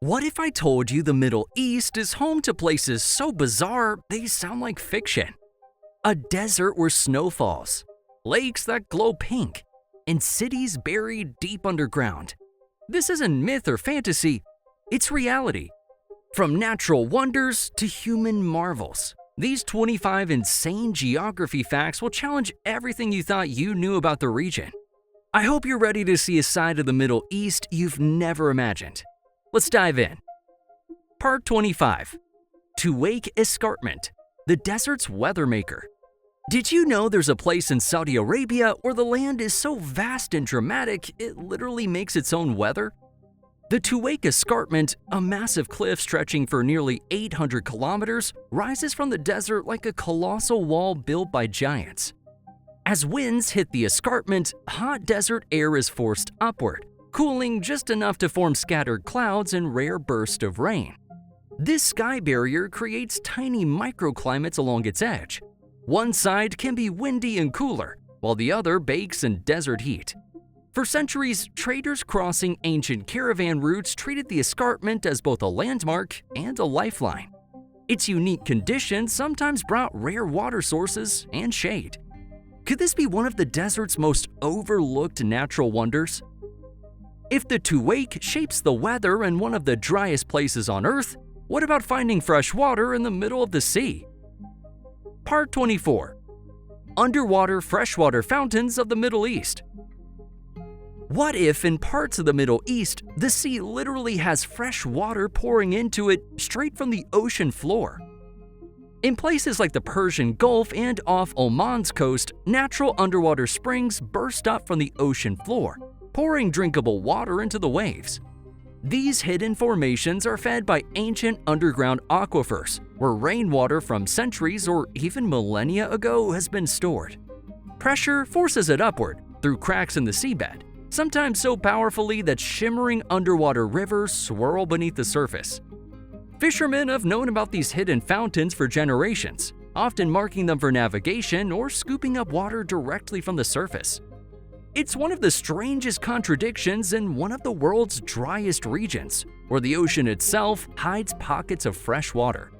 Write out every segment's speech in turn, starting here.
What if I told you the Middle East is home to places so bizarre they sound like fiction? A desert where snow falls, lakes that glow pink, and cities buried deep underground. This isn't myth or fantasy, it's reality. From natural wonders to human marvels, these 25 insane geography facts will challenge everything you thought you knew about the region. I hope you're ready to see a side of the Middle East you've never imagined. Let's dive in. Part 25. Tuwaiq Escarpment, the desert's weather maker. Did you know there's a place in Saudi Arabia where the land is so vast and dramatic it literally makes its own weather? The Tuwaiq Escarpment, a massive cliff stretching for nearly 800 kilometers, rises from the desert like a colossal wall built by giants. As winds hit the escarpment, hot desert air is forced upward, cooling just enough to form scattered clouds and rare bursts of rain. This sky barrier creates tiny microclimates along its edge. One side can be windy and cooler, while the other bakes in desert heat. For centuries, traders crossing ancient caravan routes treated the escarpment as both a landmark and a lifeline. Its unique conditions sometimes brought rare water sources and shade. Could this be one of the desert's most overlooked natural wonders? If the Tuwaiq shapes the weather in one of the driest places on Earth, what about finding fresh water in the middle of the sea? Part 24. Underwater freshwater fountains of the Middle East. What if in parts of the Middle East, the sea literally has fresh water pouring into it straight from the ocean floor? In places like the Persian Gulf and off Oman's coast, natural underwater springs burst up from the ocean floor, pouring drinkable water into the waves. These hidden formations are fed by ancient underground aquifers, where rainwater from centuries or even millennia ago has been stored. Pressure forces it upward through cracks in the seabed, sometimes so powerfully that shimmering underwater rivers swirl beneath the surface. Fishermen have known about these hidden fountains for generations, often marking them for navigation or scooping up water directly from the surface. It's one of the strangest contradictions in one of the world's driest regions, where the ocean itself hides pockets of fresh water.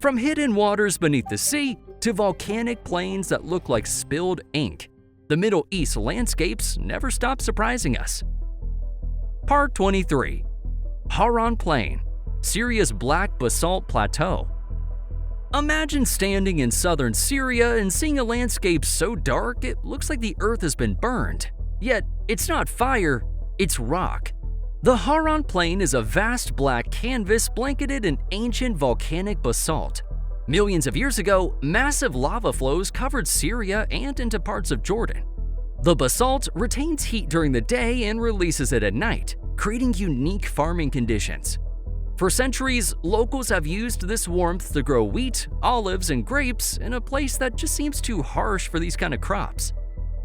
From hidden waters beneath the sea to volcanic plains that look like spilled ink, the Middle East landscapes never stop surprising us. Part 23. Hauran Plain, Syria's Black Basalt Plateau. Imagine standing in southern Syria and seeing a landscape so dark it looks like the earth has been burned. Yet, it's not fire, it's rock. The Hauran Plain is a vast black canvas blanketed in ancient volcanic basalt. Millions of years ago, massive lava flows covered Syria and into parts of Jordan. The basalt retains heat during the day and releases it at night, creating unique farming conditions. For centuries, locals have used this warmth to grow wheat, olives, and grapes in a place that just seems too harsh for these kind of crops.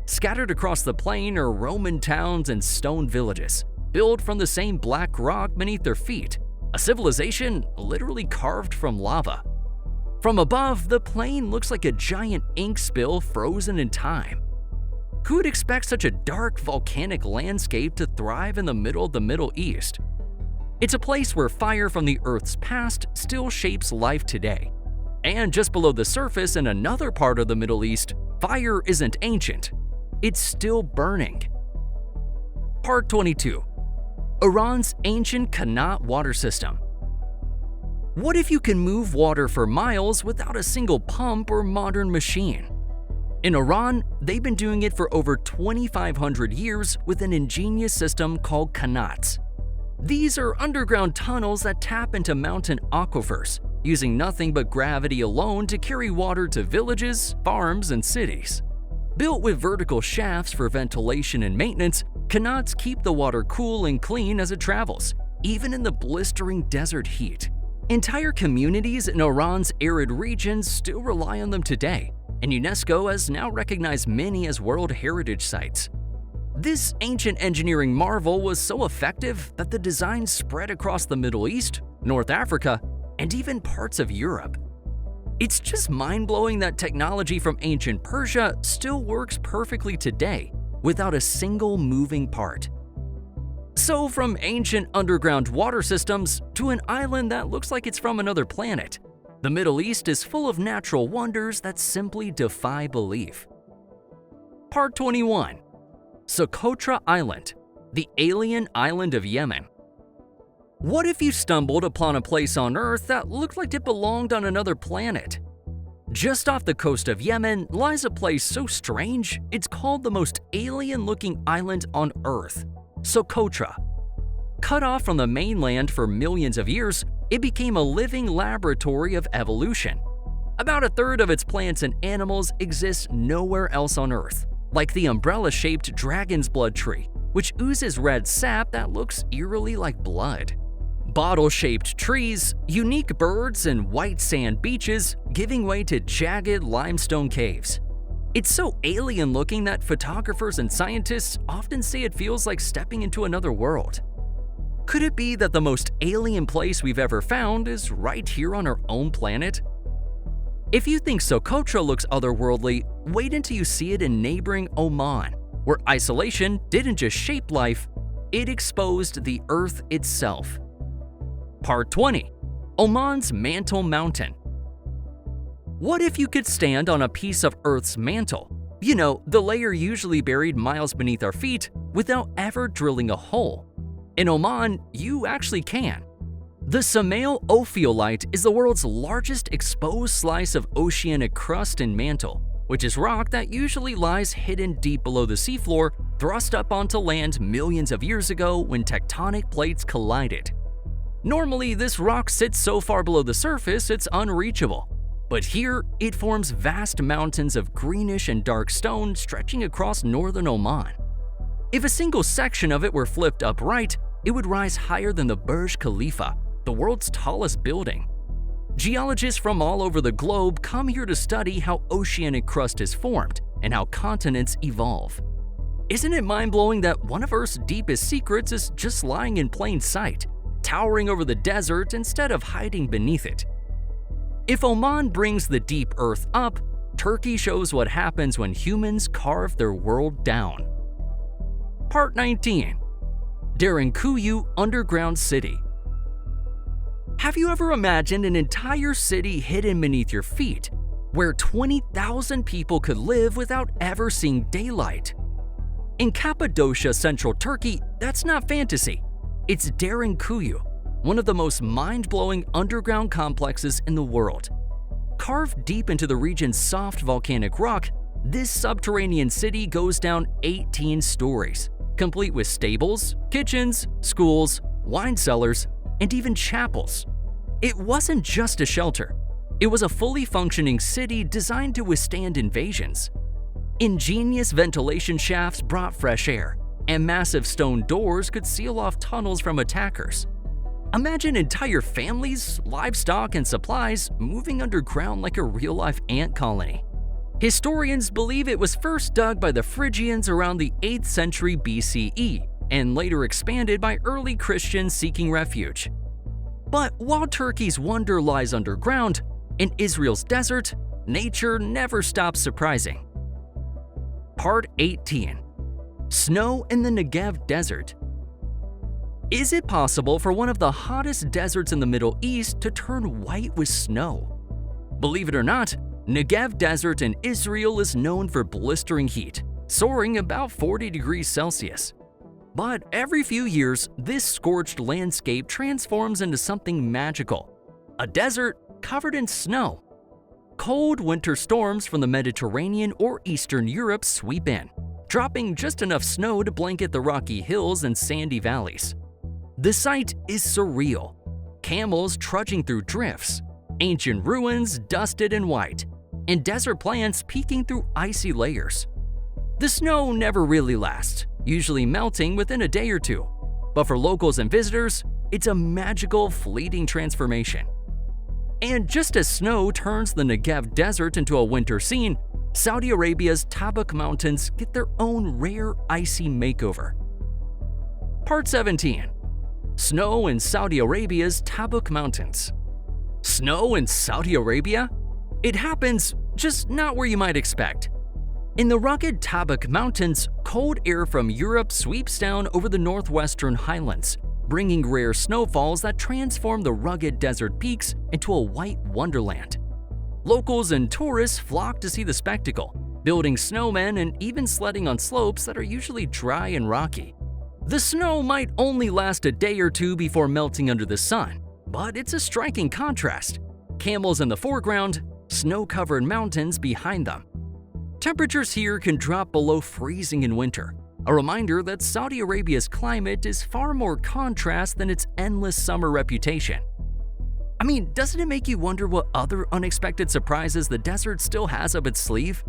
Scattered across the plain are Roman towns and stone villages, built from the same black rock beneath their feet, a civilization literally carved from lava. From above, the plain looks like a giant ink spill frozen in time. Who would expect such a dark volcanic landscape to thrive in the middle of the Middle East? It's a place where fire from the Earth's past still shapes life today. And just below the surface in another part of the Middle East, fire isn't ancient. It's still burning. Part 22. Iran's ancient qanat water system. What if you can move water for miles without a single pump or modern machine? In Iran, they've been doing it for over 2,500 years with an ingenious system called qanats. These are underground tunnels that tap into mountain aquifers, using nothing but gravity alone to carry water to villages, farms, and cities. Built with vertical shafts for ventilation and maintenance, qanats keep the water cool and clean as it travels, even in the blistering desert heat. Entire communities in Iran's arid regions still rely on them today, and UNESCO has now recognized many as World Heritage Sites. This ancient engineering marvel was so effective that the design spread across the Middle East, North Africa, and even parts of Europe. It's just mind-blowing that technology from ancient Persia still works perfectly today without a single moving part. So from ancient underground water systems to an island that looks like it's from another planet, the Middle East is full of natural wonders that simply defy belief. Part 21. Socotra Island, the alien island of Yemen. What if you stumbled upon a place on Earth that looked like it belonged on another planet? Just off the coast of Yemen lies a place so strange, it's called the most alien-looking island on Earth, Socotra. Cut off from the mainland for millions of years, it became a living laboratory of evolution. About a third of its plants and animals exist nowhere else on Earth, like the umbrella-shaped dragon's blood tree, which oozes red sap that looks eerily like blood. Bottle-shaped trees, unique birds, and white sand beaches giving way to jagged limestone caves. It's so alien-looking that photographers and scientists often say it feels like stepping into another world. Could it be that the most alien place we've ever found is right here on our own planet? If you think Socotra looks otherworldly, wait until you see it in neighboring Oman, where isolation didn't just shape life, it exposed the Earth itself. Part 20. Oman's Mantle Mountain. What if you could stand on a piece of Earth's mantle, you know, the layer usually buried miles beneath our feet, without ever drilling a hole? In Oman, you actually can. The Samail ophiolite is the world's largest exposed slice of oceanic crust and mantle, which is rock that usually lies hidden deep below the seafloor, thrust up onto land millions of years ago when tectonic plates collided. Normally, this rock sits so far below the surface it's unreachable, but here it forms vast mountains of greenish and dark stone stretching across northern Oman. If a single section of it were flipped upright, it would rise higher than the Burj Khalifa, the world's tallest building. Geologists from all over the globe come here to study how oceanic crust is formed and how continents evolve. Isn't it mind-blowing that one of Earth's deepest secrets is just lying in plain sight, towering over the desert instead of hiding beneath it? If Oman brings the deep Earth up, Turkey shows what happens when humans carve their world down. Part 19. Derinkuyu Underground City. Have you ever imagined an entire city hidden beneath your feet, where 20,000 people could live without ever seeing daylight? In Cappadocia, central Turkey, that's not fantasy. It's Derinkuyu, one of the most mind-blowing underground complexes in the world. Carved deep into the region's soft volcanic rock, this subterranean city goes down 18 stories, complete with stables, kitchens, schools, wine cellars, and even chapels. It wasn't just a shelter. It was a fully functioning city designed to withstand invasions. Ingenious ventilation shafts brought fresh air, and massive stone doors could seal off tunnels from attackers. Imagine entire families, livestock, and supplies moving underground like a real-life ant colony. Historians believe it was first dug by the Phrygians around the 8th century BCE and later expanded by early Christians seeking refuge. But while Turkey's wonder lies underground, in Israel's desert, nature never stops surprising. Part 18. Snow in the Negev Desert. Is it possible for one of the hottest deserts in the Middle East to turn white with snow? Believe it or not, Negev Desert in Israel is known for blistering heat, soaring about 40 degrees Celsius. But every few years, this scorched landscape transforms into something magical, a desert covered in snow. Cold winter storms from the Mediterranean or Eastern Europe sweep in, dropping just enough snow to blanket the rocky hills and sandy valleys. The sight is surreal. Camels trudging through drifts, ancient ruins dusted and white, and desert plants peeking through icy layers. The snow never really lasts, usually melting within a day or two, but for locals and visitors, it's a magical, fleeting transformation. And just as snow turns the Negev Desert into a winter scene, Saudi Arabia's Tabuk Mountains get their own rare icy makeover. Part 17. Snow in Saudi Arabia's Tabuk Mountains. Snow in Saudi Arabia? It happens, just not where you might expect. In the rugged Tuwaiq Mountains, cold air from Europe sweeps down over the northwestern highlands, bringing rare snowfalls that transform the rugged desert peaks into a white wonderland. Locals and tourists flock to see the spectacle, building snowmen and even sledding on slopes that are usually dry and rocky. The snow might only last a day or two before melting under the sun, but it's a striking contrast. Camels in the foreground, snow-covered mountains behind them. Temperatures here can drop below freezing in winter, a reminder that Saudi Arabia's climate is far more contrast than its endless summer reputation. I mean, doesn't it make you wonder what other unexpected surprises the desert still has up its sleeve?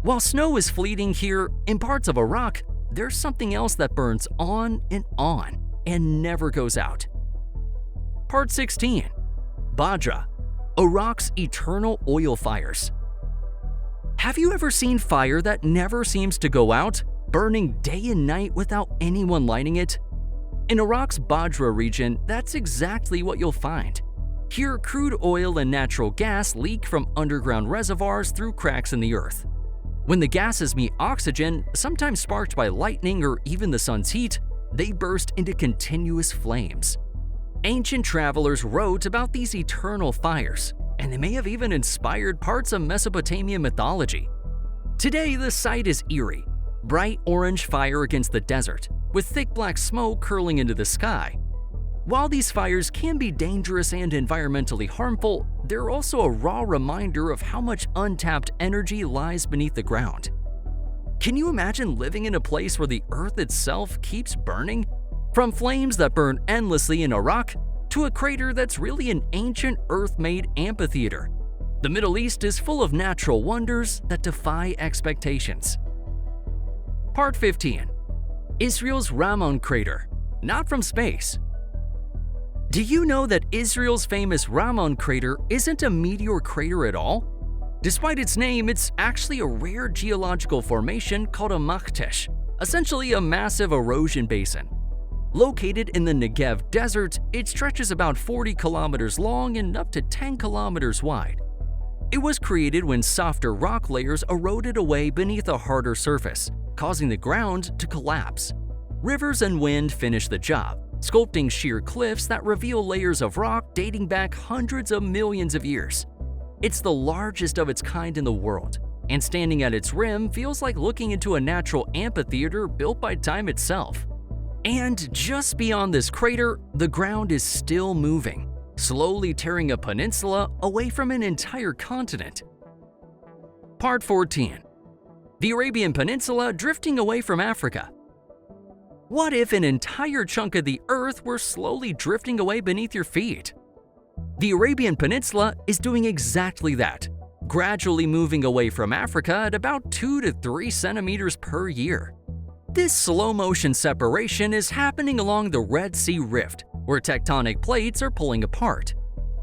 While snow is fleeting here, in parts of Iraq, there's something else that burns on and never goes out. Part 16. Badra, Iraq's eternal oil fires. Have you ever seen fire that never seems to go out, burning day and night without anyone lighting it? In Iraq's Badra region, that's exactly what you'll find. Here, crude oil and natural gas leak from underground reservoirs through cracks in the earth. When the gases meet oxygen, sometimes sparked by lightning or even the sun's heat, they burst into continuous flames. Ancient travelers wrote about these eternal fires, and they may have even inspired parts of Mesopotamian mythology. Today, the site is eerie, bright orange fire against the desert, with thick black smoke curling into the sky. While these fires can be dangerous and environmentally harmful, they're also a raw reminder of how much untapped energy lies beneath the ground. Can you imagine living in a place where the earth itself keeps burning? From flames that burn endlessly in Iraq to a crater that's really an ancient earth-made amphitheater. The Middle East is full of natural wonders that defy expectations. Part 15. Israel's Ramon crater, not from space. Do you know that Israel's famous Ramon crater isn't a meteor crater at all? Despite its name, it's actually a rare geological formation called a maktesh, essentially a massive erosion basin. Located in the Negev desert, it stretches about 40 kilometers long and up to 10 kilometers wide. It was created when softer rock layers eroded away beneath a harder surface, causing the ground to collapse. Rivers and wind finished the job, sculpting sheer cliffs that reveal layers of rock dating back hundreds of millions of years. It's the largest of its kind in the world, and standing at its rim feels like looking into a natural amphitheater built by time itself. And just beyond this crater, the ground is still moving, slowly tearing a peninsula away from an entire continent. Part 14. The Arabian Peninsula drifting away from Africa. What if an entire chunk of the Earth were slowly drifting away beneath your feet? The Arabian Peninsula is doing exactly that, gradually moving away from Africa at about 2 to 3 centimeters per year. This slow-motion separation is happening along the Red Sea Rift, where tectonic plates are pulling apart.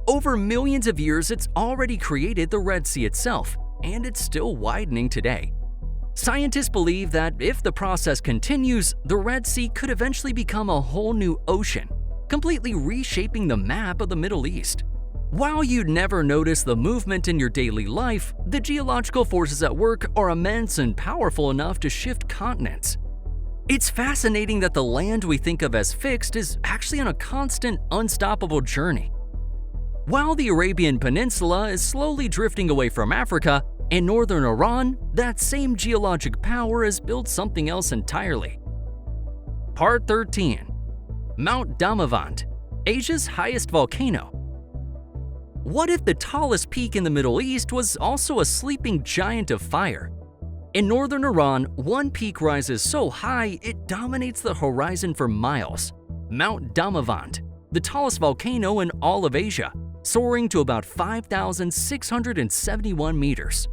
Over millions of years, it's already created the Red Sea itself, and it's still widening today. Scientists believe that if the process continues, the Red Sea could eventually become a whole new ocean, completely reshaping the map of the Middle East. While you'd never notice the movement in your daily life, the geological forces at work are immense and powerful enough to shift continents. It's fascinating that the land we think of as fixed is actually on a constant, unstoppable journey. While the Arabian Peninsula is slowly drifting away from Africa, in northern Iran, that same geologic power has built something else entirely. Part 13. Mount Damavand, Asia's highest volcano. What if the tallest peak in the Middle East was also a sleeping giant of fire? In northern Iran, one peak rises so high it dominates the horizon for miles. Mount Damavand, the tallest volcano in all of Asia, soaring to about 5,671 meters.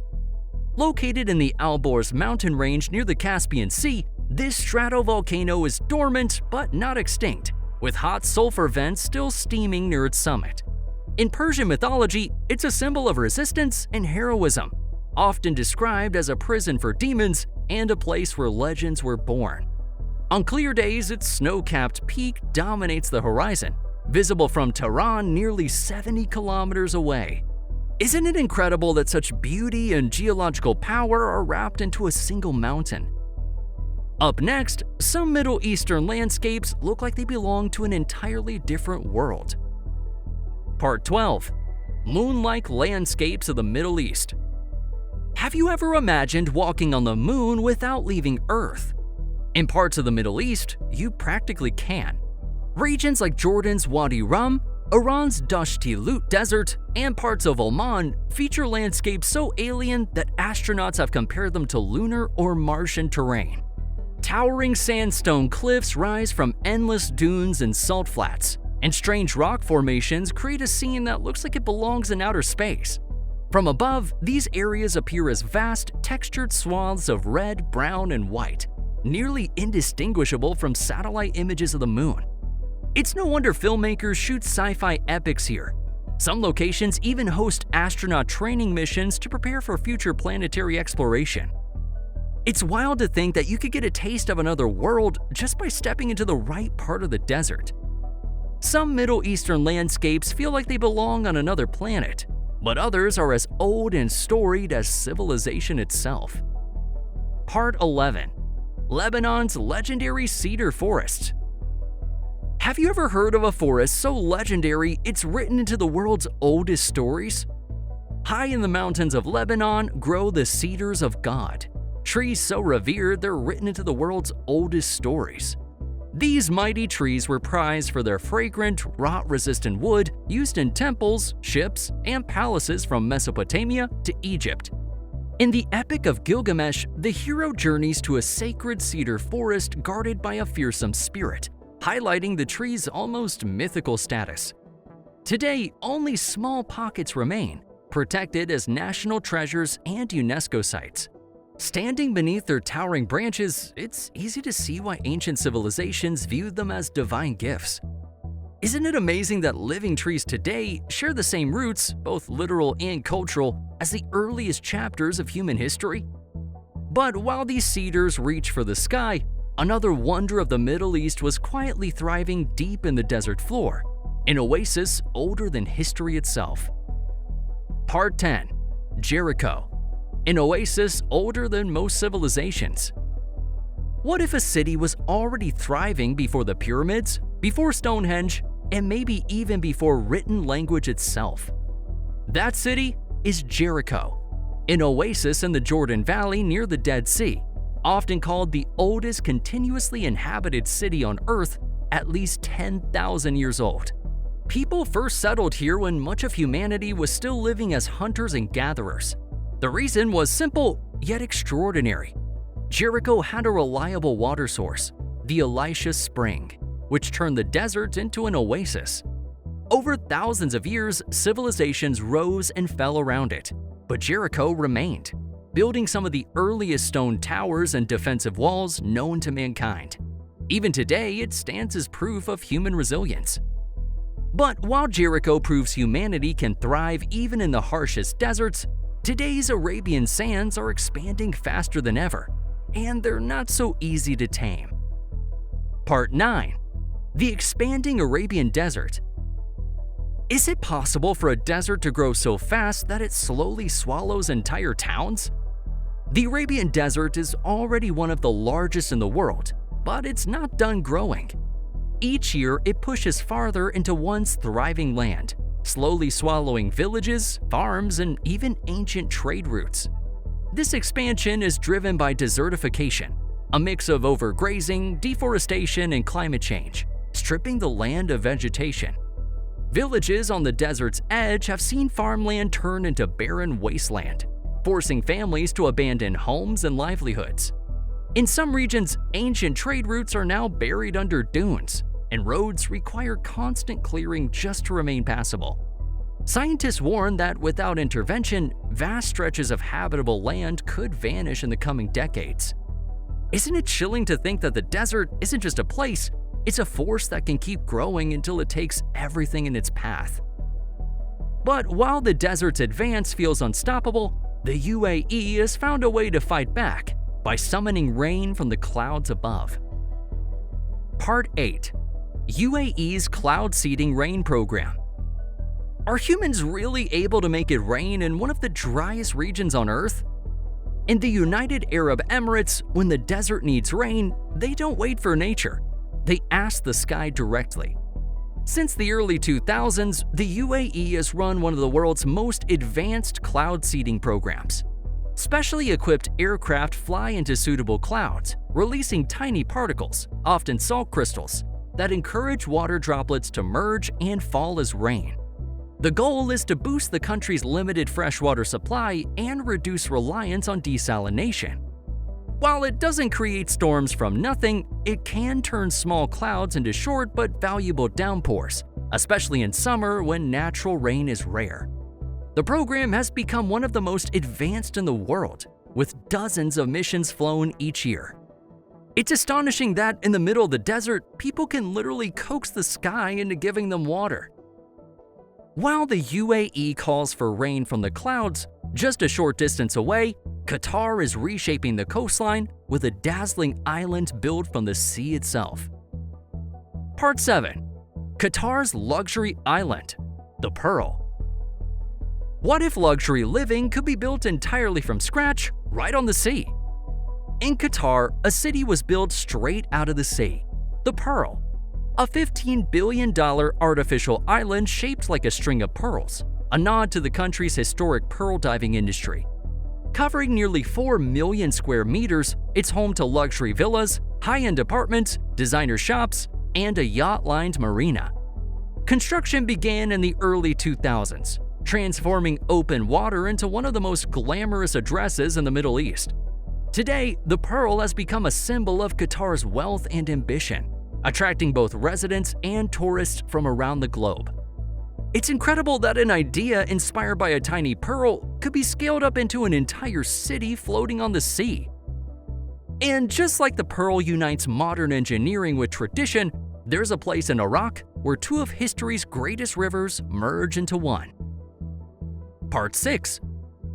Located in the Alborz mountain range near the Caspian Sea, this stratovolcano is dormant but not extinct, with hot sulfur vents still steaming near its summit. In Persian mythology, it's a symbol of resistance and heroism, often described as a prison for demons and a place where legends were born. On clear days, its snow-capped peak dominates the horizon, visible from Tehran nearly 70 kilometers away. Isn't it incredible that such beauty and geological power are wrapped into a single mountain? Up next, some Middle Eastern landscapes look like they belong to an entirely different world. Part 12. Moon-like landscapes of the Middle East. Have you ever imagined walking on the moon without leaving Earth? In parts of the Middle East, you practically can. Regions like Jordan's Wadi Rum, Iran's Dashti Lut Desert, and parts of Oman feature landscapes so alien that astronauts have compared them to lunar or Martian terrain. Towering sandstone cliffs rise from endless dunes and salt flats, and strange rock formations create a scene that looks like it belongs in outer space. From above, these areas appear as vast, textured swaths of red, brown, and white, nearly indistinguishable from satellite images of the moon. It's no wonder filmmakers shoot sci-fi epics here. Some locations even host astronaut training missions to prepare for future planetary exploration. It's wild to think that you could get a taste of another world just by stepping into the right part of the desert. Some Middle Eastern landscapes feel like they belong on another planet, but others are as old and storied as civilization itself. Part 11. Lebanon's legendary cedar forests. Have you ever heard of a forest so legendary it's written into the world's oldest stories? High in the mountains of Lebanon grow the cedars of God, trees so revered they're written into the world's oldest stories. These mighty trees were prized for their fragrant, rot-resistant wood used in temples, ships, and palaces from Mesopotamia to Egypt. In the Epic of Gilgamesh, the hero journeys to a sacred cedar forest guarded by a fearsome spirit, highlighting the tree's almost mythical status. Today, only small pockets remain, protected as national treasures and UNESCO sites. Standing beneath their towering branches, it's easy to see why ancient civilizations viewed them as divine gifts. Isn't it amazing that living trees today share the same roots, both literal and cultural, as the earliest chapters of human history? But while these cedars reach for the sky, another wonder of the Middle East was quietly thriving deep in the desert floor, an oasis older than history itself. Part 10. Jericho. An oasis older than most civilizations. What if a city was already thriving before the pyramids, before Stonehenge, and maybe even before written language itself? That city is Jericho, an oasis in the Jordan Valley near the Dead Sea, often called the oldest continuously inhabited city on Earth, at least 10,000 years old. People first settled here when much of humanity was still living as hunters and gatherers. The reason was simple, yet extraordinary. Jericho had a reliable water source, the Elisha Spring, which turned the desert into an oasis. Over thousands of years, civilizations rose and fell around it, but Jericho remained, building some of the earliest stone towers and defensive walls known to mankind. Even today, it stands as proof of human resilience. But while Jericho proves humanity can thrive even in the harshest deserts, today's Arabian sands are expanding faster than ever, and they're not so easy to tame. Part 9. The expanding Arabian desert. Is it possible for a desert to grow so fast that it slowly swallows entire towns? The Arabian desert is already one of the largest in the world, but it's not done growing. Each year, it pushes farther into once thriving land, slowly swallowing villages, farms, and even ancient trade routes. This expansion is driven by desertification, a mix of overgrazing, deforestation, and climate change, stripping the land of vegetation. Villages on the desert's edge have seen farmland turn into barren wasteland, forcing families to abandon homes and livelihoods. In some regions, ancient trade routes are now buried under dunes, and roads require constant clearing just to remain passable. Scientists warn that without intervention, vast stretches of habitable land could vanish in the coming decades. Isn't it chilling to think that the desert isn't just a place, it's a force that can keep growing until it takes everything in its path? But while the desert's advance feels unstoppable, the UAE has found a way to fight back by summoning rain from the clouds above. Part 8. UAE's Cloud Seeding Rain Program. Are humans really able to make it rain in one of the driest regions on Earth? In the United Arab Emirates, when the desert needs rain, they don't wait for nature. They ask the sky directly. Since the early 2000s, the UAE has run one of the world's most advanced cloud seeding programs. Specially equipped aircraft fly into suitable clouds, releasing tiny particles, often salt crystals, that encourage water droplets to merge and fall as rain. The goal is to boost the country's limited freshwater supply and reduce reliance on desalination. While it doesn't create storms from nothing, it can turn small clouds into short but valuable downpours, especially in summer when natural rain is rare. The program has become one of the most advanced in the world, with dozens of missions flown each year. It's astonishing that in the middle of the desert, people can literally coax the sky into giving them water. While the UAE calls for rain from the clouds, just a short distance away, Qatar is reshaping the coastline with a dazzling island built from the sea itself. Part 7. Qatar's luxury island, the Pearl. What if luxury living could be built entirely from scratch, right on the sea? In Qatar, a city was built straight out of the sea, the Pearl, a $15 billion artificial island shaped like a string of pearls, a nod to the country's historic pearl diving industry. Covering nearly 4 million square meters, it's home to luxury villas, high-end apartments, designer shops, and a yacht-lined marina. Construction began in the early 2000s, transforming open water into one of the most glamorous addresses in the Middle East. Today, the Pearl has become a symbol of Qatar's wealth and ambition, attracting both residents and tourists from around the globe. It's incredible that an idea inspired by a tiny pearl could be scaled up into an entire city floating on the sea. And just like the Pearl unites modern engineering with tradition, there's a place in Iraq where two of history's greatest rivers merge into one. Part 6.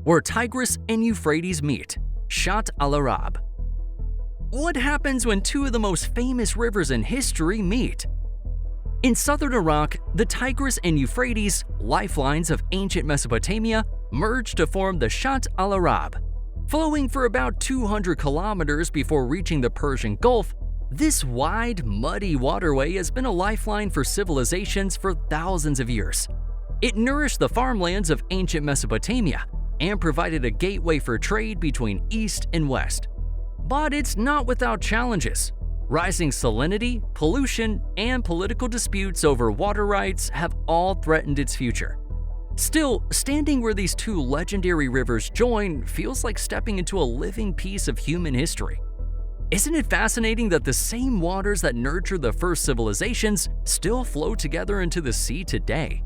Where Tigris and Euphrates meet, Shatt al-Arab. What happens when two of the most famous rivers in history meet? In southern Iraq, the Tigris and Euphrates, lifelines of ancient Mesopotamia, merge to form the Shatt al-Arab. Flowing for about 200 kilometers before reaching the Persian Gulf, this wide, muddy waterway has been a lifeline for civilizations for thousands of years. It nourished the farmlands of ancient Mesopotamia and provided a gateway for trade between East and West. But it's not without challenges. Rising salinity, pollution, and political disputes over water rights have all threatened its future. Still, standing where these two legendary rivers join feels like stepping into a living piece of human history. Isn't it fascinating that the same waters that nurtured the first civilizations still flow together into the sea today?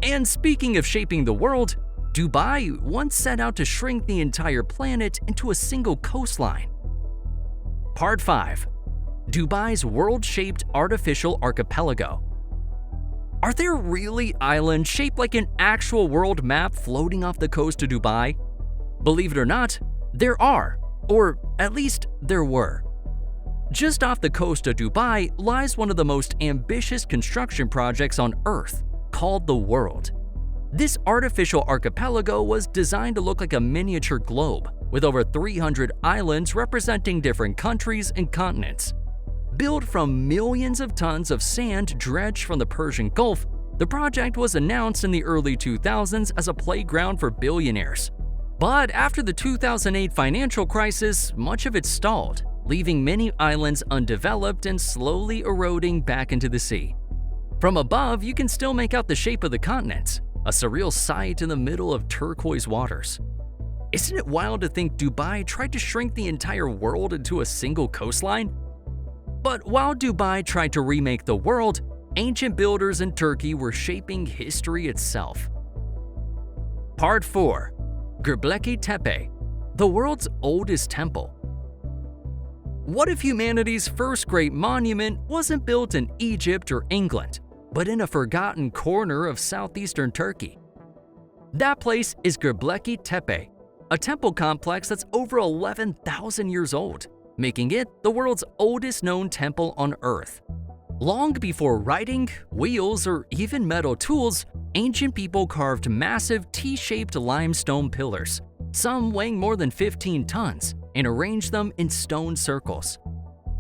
And speaking of shaping the world, Dubai once set out to shrink the entire planet into a single coastline. Part 5. Dubai's world-shaped artificial archipelago. Are there really islands shaped like an actual world map floating off the coast of Dubai? Believe it or not, there are, or at least there were. Just off the coast of Dubai lies one of the most ambitious construction projects on Earth, called the World. This artificial archipelago was designed to look like a miniature globe, with over 300 islands representing different countries and continents. Built from millions of tons of sand dredged from the Persian Gulf, the project was announced in the early 2000s as a playground for billionaires. But after the 2008 financial crisis, much of it stalled, leaving many islands undeveloped and slowly eroding back into the sea. From above, you can still make out the shape of the continents, a surreal sight in the middle of turquoise waters. Isn't it wild to think Dubai tried to shrink the entire world into a single coastline? But while Dubai tried to remake the world, ancient builders in Turkey were shaping history itself. Part 4. Gobekli Tepe, the world's oldest temple. What if humanity's first great monument wasn't built in Egypt or England, but in a forgotten corner of southeastern Turkey? That place is Gobekli Tepe, a temple complex that's over 11,000 years old, making it the world's oldest known temple on Earth. Long before writing, wheels, or even metal tools, ancient people carved massive T-shaped limestone pillars, some weighing more than 15 tons, and arranged them in stone circles.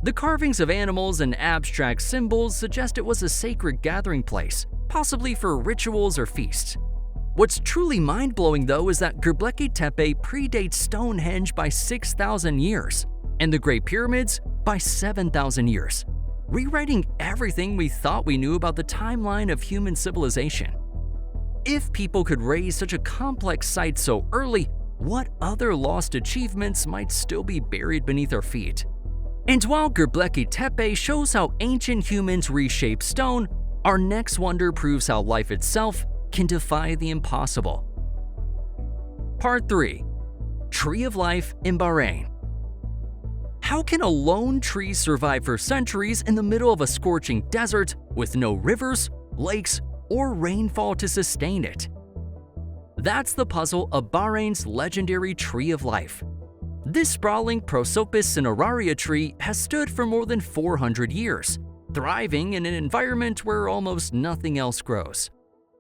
The carvings of animals and abstract symbols suggest it was a sacred gathering place, possibly for rituals or feasts. What's truly mind-blowing though is that Gobekli Tepe predates Stonehenge by 6,000 years, and the Great Pyramids by 7,000 years, rewriting everything we thought we knew about the timeline of human civilization. If people could raise such a complex site so early, what other lost achievements might still be buried beneath our feet? And while Gobekli Tepe shows how ancient humans reshaped stone, our next wonder proves how life itself can defy the impossible. Part 3. Tree of Life in Bahrain. How can a lone tree survive for centuries in the middle of a scorching desert with no rivers, lakes, or rainfall to sustain it? That's the puzzle of Bahrain's legendary Tree of Life. This sprawling Prosopis cineraria tree has stood for more than 400 years, thriving in an environment where almost nothing else grows.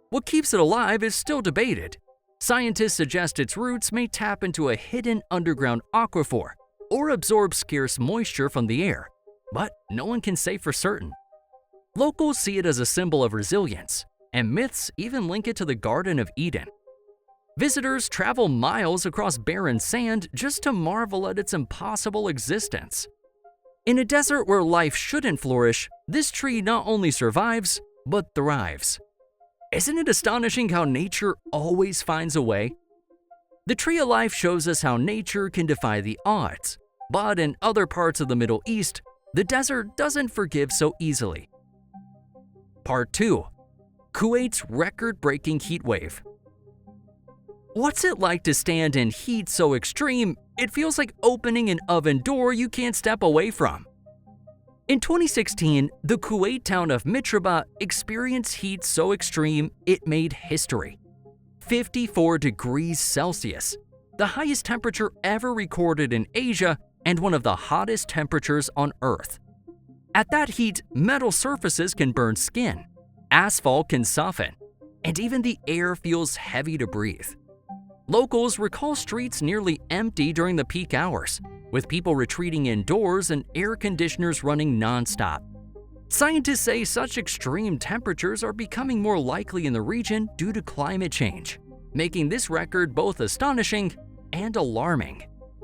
What keeps it alive is still debated. Scientists suggest its roots may tap into a hidden underground aquifer or absorb scarce moisture from the air, but no one can say for certain. Locals see it as a symbol of resilience, and myths even link it to the Garden of Eden. Visitors travel miles across barren sand just to marvel at its impossible existence. In a desert where life shouldn't flourish, this tree not only survives, but thrives. Isn't it astonishing how nature always finds a way? The Tree of Life shows us how nature can defy the odds, but in other parts of the Middle East, the desert doesn't forgive so easily. Part 2. Kuwait's record-breaking heat wave. What's it like to stand in heat so extreme, it feels like opening an oven door you can't step away from? In 2016, the Kuwait town of Mitraba experienced heat so extreme it made history. 54 degrees Celsius, the highest temperature ever recorded in Asia and one of the hottest temperatures on Earth. At that heat, metal surfaces can burn skin, asphalt can soften, and even the air feels heavy to breathe. Locals recall streets nearly empty during the peak hours, with people retreating indoors and air conditioners running non-stop. Scientists say such extreme temperatures are becoming more likely in the region due to climate change, making this record both astonishing and alarming.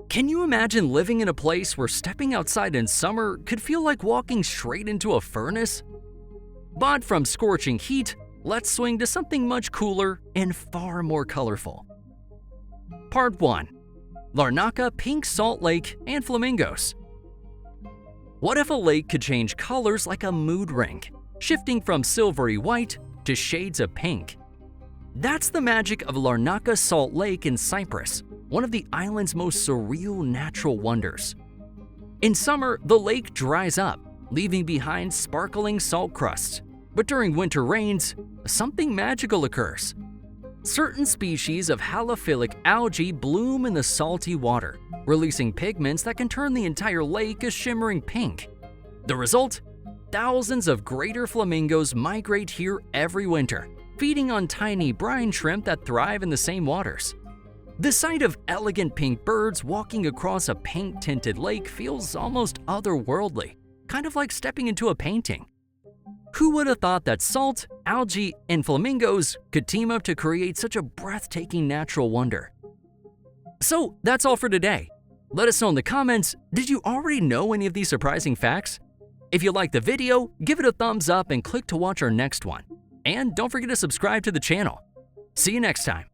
Can you imagine living in a place where stepping outside in summer could feel like walking straight into a furnace? But from scorching heat, let's swing to something much cooler and far more colorful. Part 1. Larnaca Pink Salt Lake and Flamingos. What if a lake could change colors like a mood ring, shifting from silvery white to shades of pink? That's the magic of Larnaca Salt Lake in Cyprus, one of the island's most surreal natural wonders. In summer, the lake dries up, leaving behind sparkling salt crusts. But during winter rains, something magical occurs. Certain species of halophilic algae bloom in the salty water, releasing pigments that can turn the entire lake a shimmering pink. The result? Thousands of greater flamingos migrate here every winter, feeding on tiny brine shrimp that thrive in the same waters. The sight of elegant pink birds walking across a pink-tinted lake feels almost otherworldly, kind of like stepping into a painting. Who would have thought that salt, algae, and flamingos could team up to create such a breathtaking natural wonder? So that's all for today. Let us know in the comments, did you already know any of these surprising facts? If you liked the video, give it a thumbs up and click to watch our next one. And don't forget to subscribe to the channel. See you next time.